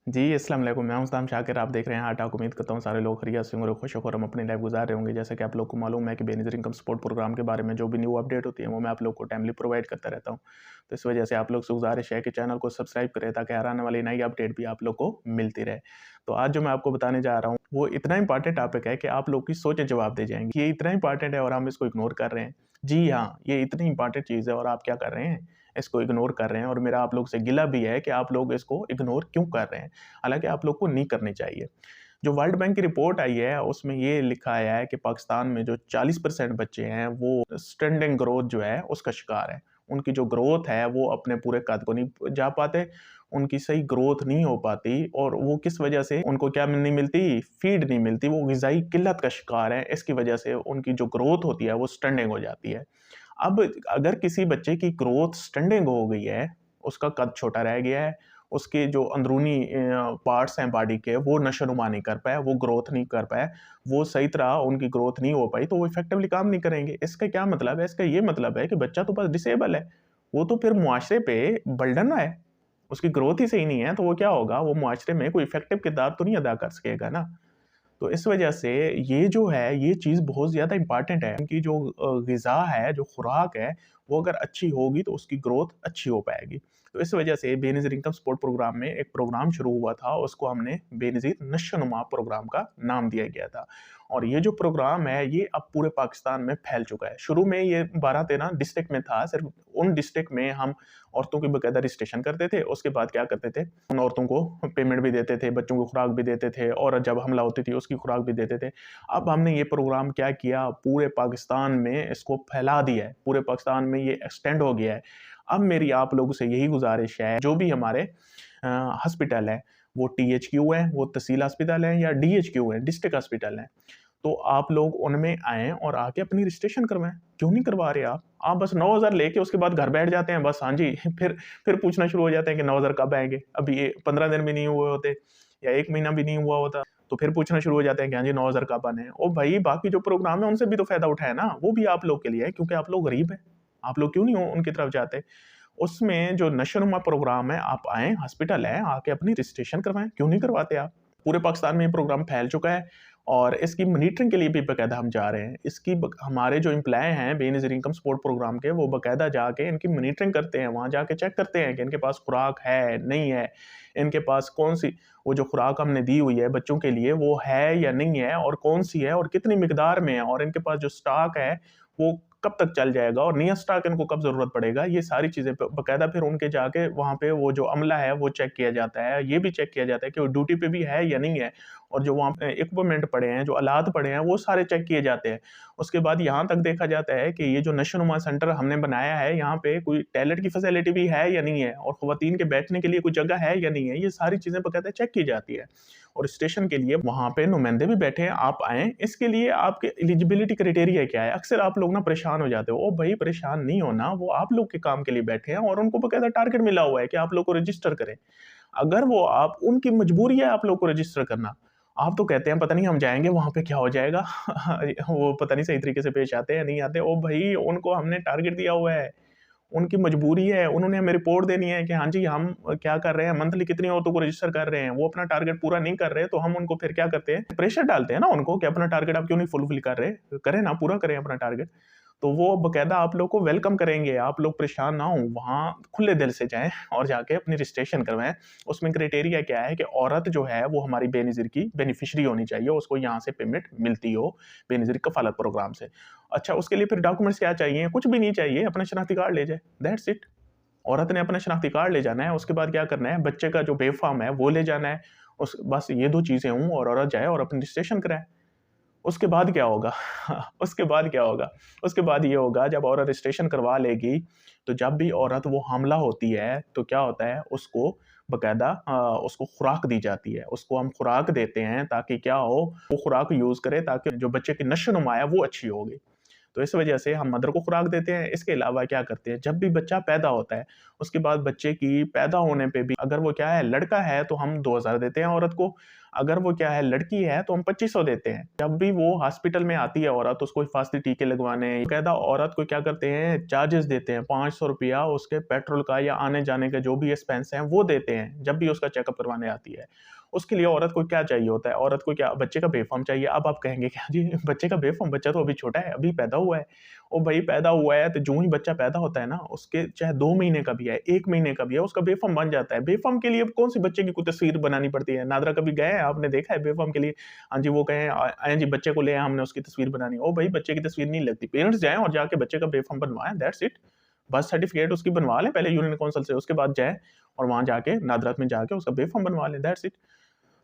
जी, अस्सलाम वालेकुम। मैं हूं उस्ताद शाकिर। आप देख रहे हैं हार्ट टॉक। उम्मीद करता हूं सारे लोग खैरियत से होंगे और खुश होकर हम अपनी लाइफ गुजार रहे होंगे। जैसा कि आप लोग को मालूम है कि बेनज़ीर इनकम सपोर्ट प्रोग्राम के बारे में जो भी न्यू अपडेट होती है वो मैं आप लोग को टाइमली प्रोवाइड करता रहता हूं। तो इस वजह से आप लोग से गुजारिश है कि चैनल को सब्सक्राइब करें ताकि हर आने वाली नई अपडेट भी आप लोग को मिलती रहे। तो आज जो मैं आपको बताने जा रहा हूँ वो इतना इंपॉर्टेंट टॉपिक है कि आप लोग की सोचें जवाब दे जाएंगी। ये इतना इंपॉर्टेंट है और हम इसको इग्नोर कर रहे हैं। जी हाँ, ये इतनी इंपॉर्टेंट चीज़ है और आप क्या कर रहे हैं, इसको इग्नोर कर रहे हैं। और मेरा आप लोग से गिला भी है कि आप लोग इसको इग्नोर क्यों कर रहे हैं, हालांकि आप लोग को नहीं करनी चाहिए। जो वर्ल्ड बैंक की रिपोर्ट आई है उसमें ये लिखा आया है कि पाकिस्तान में जो 40% बच्चे हैं वो स्टैंडिंग ग्रोथ जो है उसका शिकार है। उनकी जो ग्रोथ है वो अपने पूरे कद को नहीं जा पाते, उनकी सही ग्रोथ नहीं हो पाती। और वो किस वजह से, उनको क्या नहीं मिलती, फीड नहीं मिलती, वो ग़िज़ाई किल्लत का शिकार है। इसकी वजह से उनकी जो ग्रोथ होती है वो स्टैंडिंग हो जाती है। अब अगर किसी बच्चे की ग्रोथ स्टैंडिंग हो गई है, उसका कद छोटा रह गया है, उसके जो अंदरूनी पार्ट्स हैं बॉडी के वो नशो-नुमा नहीं कर पाए, वो ग्रोथ नहीं कर पाए, वो सही तरह उनकी ग्रोथ नहीं हो पाई, तो वो इफेक्टिवली काम नहीं करेंगे। इसका क्या मतलब है? इसका ये मतलब है कि बच्चा तो बस डिसेबल है, वो तो फिर मुआशरे पे बर्डन है। उसकी ग्रोथ ही सही नहीं है तो वो क्या होगा, वो मुआशरे में कोई इफेक्टिव किरदार तो नहीं अदा कर सकेगा ना। तो इस वजह से ये जो है, ये चीज़ बहुत ज़्यादा इम्पॉर्टेंट है। उनकी जो ग़िज़ा है, जो खुराक है, वो अगर अच्छी होगी तो उसकी ग्रोथ अच्छी हो पाएगी। तो इस वजह से बेनज़ीर इनकम सपोर्ट प्रोग्राम में एक प्रोग्राम शुरू हुआ था, उसको हमने बेनज़ीर नशो-नुमा प्रोग्राम का नाम दिया गया था। और ये जो प्रोग्राम है, ये अब पूरे पाकिस्तान में फैल चुका है। शुरू में ये 12-13 डिस्ट्रिक्ट में था, सिर्फ़ उन डिस्ट्रिक्ट में हम औरतों की बाकायदा रजिस्ट्रेशन करते थे। उसके बाद क्या करते थे, उन औरतों को पेमेंट भी देते थे, बच्चों को खुराक भी देते थे और जब हमला होती थी उसकी खुराक भी देते थे। अब हमने ये प्रोग्राम क्या किया, पूरे पाकिस्तान में इसको फैला दिया है, पूरे पाकिस्तान में ये एक्सटेंड हो गया है। अब मेरी आप लोगों से यही गुज़ारिश है, जो भी हमारे हॉस्पिटल हैं, वो टीएचक्यू हैं, वो तहसील अस्पताल हैं या डीएचक्यू हैं, डिस्ट्रिक्ट हॉस्पिटल हैं, तो आप लोग उनमें आएँ और आके अपनी रजिस्ट्रेशन करवाएँ। क्यों नहीं करवा रहे आप? आप बस 9,000 लेके उसके बाद घर बैठ जाते हैं बस, हाँ जी। फिर पूछना शुरू हो जाते हैं कि 9,000 कब आएँगे? अभी ये 15 दिन भी नहीं हुए होते या 1 महीना भी नहीं हुआ होता, तो फिर पूछना शुरू हो जाते हैं कि हाँ जी 9,000 कब आने हैं? ओ भाई, बाकी जो प्रोग्राम है उनसे भी तो फ़ायदा उठाएँ ना, वो भी आप लोग के लिए है क्योंकि आप लोग गरीब हैं। आप लोग क्यों नहीं उनकी तरफ जाते? उसमें जो नशो-नुमा प्रोग्राम है, आप आएँ, हॉस्पिटल है, आके अपनी रजिस्ट्रेशन करवाएँ, क्यों नहीं करवाते आप? पूरे पाकिस्तान में ये प्रोग्राम फैल चुका है और इसकी मॉनिटरिंग के लिए भी बाकायदा हम जा रहे हैं। इसकी ब हमारे जो एम्प्लॉयी हैं बेनज़ीर इनकम सपोर्ट प्रोग्राम के, वो बाकायदा जाके इनकी मॉनिटरिंग करते हैं, वहाँ जाके चेक करते हैं कि इनके पास खुराक है, नहीं है, इनके पास कौन-सी, वो जो खुराक हमने दी हुई है बच्चों के लिए, वो है या नहीं है और कौन-सी है और कितनी मिकदार में है और इनके पास जो स्टॉक है, वो कब तक चल जाएगा और नया स्टॉक इनको कब ज़रूरत पड़ेगा, ये सारी चीज़ें ब बाकायदा फिर उनके जाके वहाँ पे वो जो अमला है वो चेक किया जाता है। ये भी चेक किया जाता है कि वो ड्यूटी पे भी है या नहीं है और जो वहाँ पे इक्विपमेंट पड़े हैं, जो आलात पड़े हैं, वो सारे चेक किए जाते हैं। उसके बाद यहाँ तक देखा जाता है कि ये जो नशो-नुमा सेंटर हमने बनाया है, यहाँ पे कोई टॉयलेट की फैसिलिटी भी है या नहीं है और ख़वातीन के बैठने के लिए कोई जगह है या नहीं है, ये सारी चीज़ें बाकायदा चेक की जाती है। और स्टेशन के लिए वहाँ पे नुमाइंदे भी बैठे हैं, आप आएँ, इसके लिए आपके एलिजिबिलिटी क्राइटेरिया क्या है? अक्सर आप लोग ना परेशान हो जाते हो। ओ भाई, परेशान नहीं होना, वो आप लोग के काम के लिए बैठे हैं और उनको बाकायदा टारगेट मिला हुआ है कि आप लोग को रजिस्टर करें। अगर वो आप, उनकी मजबूरी है आप लोग को रजिस्टर करना। आप तो कहते हैं पता नहीं हम जाएँगे वहाँ पे क्या हो जाएगा? वो पता नहीं सही तरीके से पेश आते हैं, नहीं आते। ओ भाई, उनको हमने टारगेट दिया हुआ है। उनकी मजबूरी है, उन्होंने हमें रिपोर्ट देनी है कि हाँ जी, हम क्या कर रहे हैं, मंथली कितनी औरतों को रजिस्टर कर रहे हैं। वो अपना टारगेट पूरा नहीं कर रहे, तो हम उनको फिर क्या करते हैं, प्रेशर डालते हैं ना उनको कि अपना टारगेट आप क्यों नहीं फुलफिल कर रहे? करें ना, पूरा करें अपना टारगेट। तो वो बाकायदा आप लोग को वेलकम करेंगे, आप लोग परेशान ना हों, वहाँ खुले दिल से जाएँ और जाके अपनी रजिस्ट्रेशन करवाएँ। उसमें क्राइटेरिया क्या है कि औरत जो है वो हमारी बेनज़ीर की बेनिफिशियरी होनी चाहिए, उसको यहाँ से पेमेंट मिलती हो बेनज़ीर कफ़ालत प्रोग्राम से। अच्छा, उसके लिए फिर डॉक्यूमेंट्स क्या चाहिए? कुछ भी नहीं चाहिए, अपना शनाख्ती कार्ड ले जाए, दैट्स इट। औरत ने अपना शनाख्ती कार्ड ले जाना है, उसके बाद क्या करना है, बच्चे का जो बेब फ़ार्म है वो ले जाना है। उस बस ये 2 चीज़ें हों और औरत जाए और अपनी रजिस्ट्रेशन कराए। उसके बाद क्या होगा? उसके बाद क्या होगा? उसके बाद ये होगा, जब औरत रजिस्ट्रेशन करवा लेगी, तो जब भी औरत वो हामला होती है, तो क्या होता है, उसको बाकायदा उसको खुराक दी जाती है। उसको हम खुराक देते हैं ताकि क्या हो, वो खुराक यूज़ करे ताकि जो बच्चे की नशो-नुमा है वो अच्छी होगी। तो इस वजह से हम मदर को खुराक देते हैं। इसके अलावा क्या करते हैं, जब भी बच्चा पैदा होता है, उसके बाद बच्चे की पैदा होने पे भी अगर वो क्या है लड़का है तो हम 2000 देते हैं औरत को, अगर वो क्या है लड़की है तो हम 2500 देते हैं। जब भी वो हॉस्पिटल में आती है औरत उसको हिफाजती टीके लगवाने, बकायदा औरत को क्या करते हैं चार्जेस देते हैं, 500 रुपया उसके पेट्रोल का या आने जाने का जो भी एक्सपेंस है वो देते हैं जब भी उसका चेकअप करवाने आती है। उसके लिए औरत को क्या चाहिए होता है, औरत को क्या बच्चे का बेफार्म चाहिए। अब आप कहेंगे क्या जी बच्चे का बेफार्म, बच्चा तो अभी छोटा है, अभी पैदा हुआ है। ओ भाई पैदा हुआ है तो जो ही बच्चा पैदा होता है ना, उसके चाहे 2 महीने का भी है, 1 महीने का भी है, उसका बेफार्म बन जाता है। बेफार्म के लिए अब कौन-सी बच्चे की कोई तस्वीर बनानी पड़ती है? नादरा कभी गए हैं, आपने देखा है बेफार्म के लिए? हाँ जी, वो कहें आएँ जी बच्चे को ले आए हमने उसकी तस्वीर बनानी है। ओ भाई बच्चे की तस्वीर नहीं लगती। पेरेंट्स जाएँ और जाके बच्चे का बेफार्म बनवाएँ, दैट्स इट। बर्थ सर्टिफिकेट उसकी बनवा लें पहले यूनियन काउंसिल से, उसके बाद जाएँ और वहाँ जाके नादरा में जाके उसका बेफार्म बनवा लें, दैट्स इट।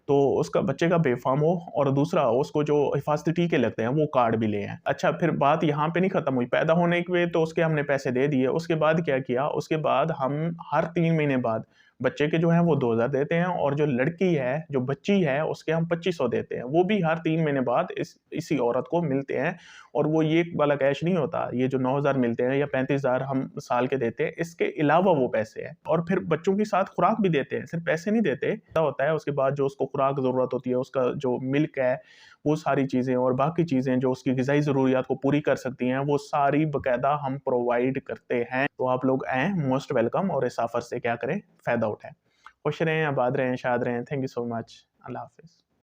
तो उसका बच्चे का बेफ़ार्म हो और दूसरा उसको जो हिफाज़ती टीके लगते हैं वो कार्ड भी ले आएँ। अच्छा फिर बात यहाँ पे नहीं खत्म हुई, पैदा होने के तो उसके हमने पैसे दे दिए, उसके बाद क्या किया, उसके बाद हम हर 3 महीने बाद बच्चे के जो हैं वो 2000 देते हैं और जो लड़की है, जो बच्ची है उसके हम 2500 देते हैं। वो भी हर 3 महीने बाद इसी औरत को मिलते हैं और वो ये वाला कैश नहीं होता, ये जो 9000 मिलते हैं या 35,000 हम साल के देते हैं, इसके अलावा वो पैसे हैं। और फिर बच्चों के साथ खुराक भी देते हैं, सिर्फ़ पैसे नहीं देते। क्या होता है उसके बाद जो उसको खुराक ज़रूरत होती है, उसका जो मिल्क है, वो सारी चीज़ें और बाकी चीज़ें जो उसकी ग़िज़ाई ज़रूरियात को पूरी कर सकती हैं, वो सारी बाकायदा हम प्रोवाइड करते हैं। तो आप लोग आएँ, मोस्ट वेलकम और इस ऑफ़र से क्या करें, फ़ायदा उठाएँ। खुश रहें, आबाद रहें, शाद रहें। Thank you so much. Allah हाफ़िज़।